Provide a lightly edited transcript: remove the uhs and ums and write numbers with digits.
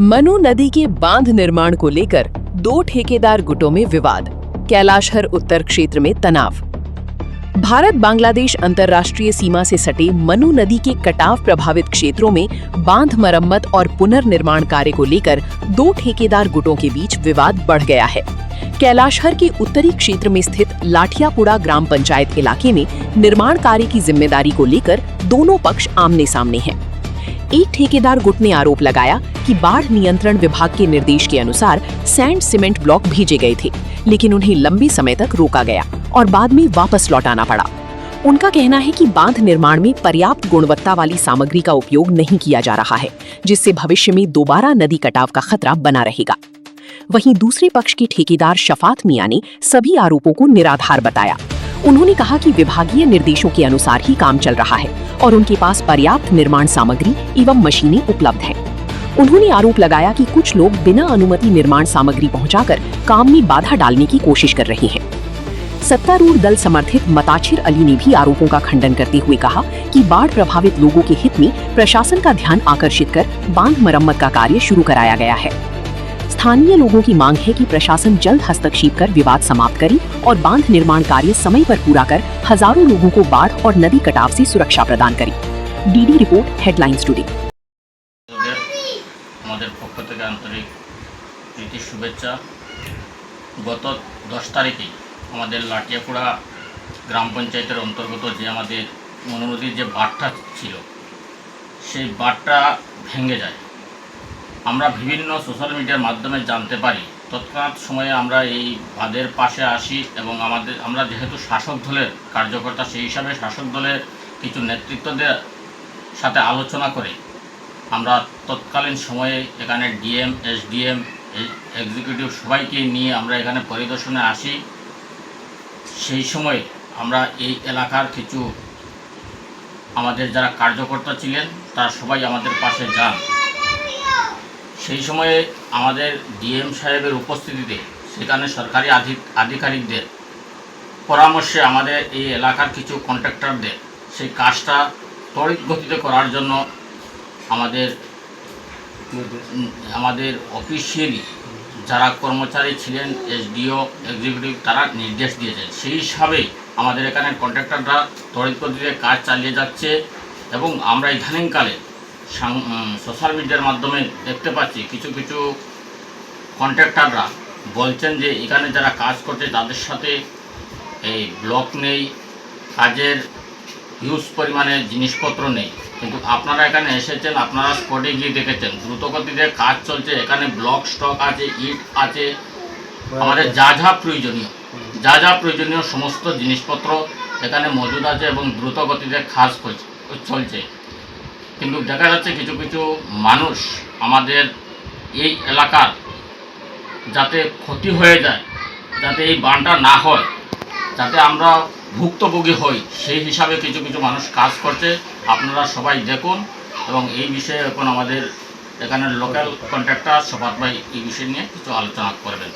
मनु नदी के बांध निर्माण को लेकर दो ठेकेदार गुटों में विवाद। कैलाशहर उत्तर क्षेत्र में तनाव। भारत बांग्लादेश अंतर्राष्ट्रीय सीमा से सटे मनु नदी के कटाव प्रभावित क्षेत्रों में बांध मरम्मत और पुनर्निर्माण कार्य को लेकर दो ठेकेदार गुटों के बीच विवाद बढ़ गया है। कैलाशहर के उत्तरी क्षेत्र में स्थित लाठियापुड़ा ग्राम पंचायत इलाके में निर्माण कार्य की जिम्मेदारी को लेकर दोनों पक्ष आमने सामने हैं। एक ठेकेदार गुट ने आरोप लगाया कि बाढ़ नियंत्रण विभाग के निर्देश के अनुसार सैंड सीमेंट ब्लॉक भेजे गए थे, लेकिन उन्हें लंबे समय तक रोका गया और बाद में वापस लौटाना पड़ा। उनका कहना है कि बांध निर्माण में पर्याप्त गुणवत्ता वाली सामग्री का उपयोग नहीं किया जा रहा है, जिससे भविष्य में दोबारा नदी कटाव का खतरा बना रहेगा। वहीं दूसरे पक्ष के ठेकेदार शफात मियां ने सभी आरोपों को निराधार बताया। उन्होंने कहा कि विभागीय निर्देशों के अनुसार ही काम चल रहा है और उनके पास पर्याप्त निर्माण सामग्री एवं मशीनें उपलब्ध हैं। उन्होंने आरोप लगाया कि कुछ लोग बिना अनुमति निर्माण सामग्री पहुंचाकर काम में बाधा डालने की कोशिश कर रहे हैं। सत्तारूढ़ दल समर्थित मताछिर अली ने भी आरोपों का खंडन करते हुए कहा कि बाढ़ प्रभावित लोगों के हित में प्रशासन का ध्यान आकर्षित कर बांध मरम्मत का कार्य शुरू कराया गया है। स्थानीय लोगों की मांग है कि प्रशासन जल्द हस्तक्षेप कर विवाद समाप्त करे और बांध निर्माण कार्य समय पर पूरा कर हजारों लोगों को बाढ़ और नदी कटाव से सुरक्षा प्रदान करे। DD report, headlines today. शुभेच्छा। गत 10 तारीखे আমাদের লাঠিয়াপুড়া গ্রাম পঞ্চায়েতের অন্তর্গত যে আমাদের মনু নদীর যে বাঁধটা ছিল সেই বাঁধটা ভেঙে যায়। আমরা বিভিন্ন সোশ্যাল মিডিয়ার মাধ্যমে জানতে পারি। তৎক্ষণাৎ সময়ে আমরা এই বাঁধের পাশে আসি এবং আমরা যেহেতু শাসক দলের কার্যকর্তা, সেই হিসাবে শাসক দলের কিছু নেতৃত্বদের সাথে আলোচনা করে আমরা তৎকালীন সময়ে এখানে ডিএম, এসডিএম, এক্সিকিউটিভ সবাইকে নিয়ে আমরা এখানে পরিদর্শনে আসি। সেই সময় আমরা এই এলাকার কিছু আমাদের যারা কার্যকর্তা ছিলেন তারা সবাই আমাদের পাশে যান। সেই সময়ে আমাদের ডিএম সাহেবের উপস্থিতিতে সেখানে সরকারি আধিকারিকদের পরামর্শে আমাদের এই এলাকার কিছু কন্ট্রাক্টরদের সেই কাজটা ত্বরিত গতিতে করার জন্য আমাদের অফিসিয়ালি যারা কর্মচারী ছিলেন, এসডিও, এক্সিকিউটিভ, তারা নির্দেশ দিয়েছেন। সেই হিসাবেই আমাদের এখানে কন্ট্রাক্টররা ত্বরিত গতিতে কাজ চালিয়ে যাচ্ছে এবং আমরা ইদানিংকালে সোশ্যাল মিডিয়ার মাধ্যমে দেখতে পাচ্ছি কিছু কিছু কন্ট্রাক্টররা বলছেন যে এখানে যারা কাজ করছে তাদের সাথে এই ব্লক নেই, কাজের হিউজ পরিমাণে জিনিসপত্র নেই। কিন্তু আপনারা এখানে এসেছেন, আপনারা স্পটে গিয়ে দেখেছেন দ্রুতগতিতে কাজ চলছে। এখানে ব্লক স্টক আছে, ইট আছে, আমাদের যা যা প্রয়োজনীয় সমস্ত জিনিসপত্র এখানে মজুদ আছে এবং দ্রুতগতিতে কাজ চলছে। কিন্তু দেখা যাচ্ছে কিছু কিছু মানুষ আমাদের এই এলাকার যাতে ক্ষতি হয়ে যায়, যাতে এই বানটা না হয়, যাতে আমরা ভুক্তভোগী হই, সেই হিসাবে কিছু কিছু মানুষ কাজ করছে। আপনারা সবাই দেখুন এবং এই বিষয়ে এখন আমাদের এখানের লোকাল কন্ট্রাক্টর শফাত ভাই এই বিষয় নিয়ে কিছু আলোচনা করবেন।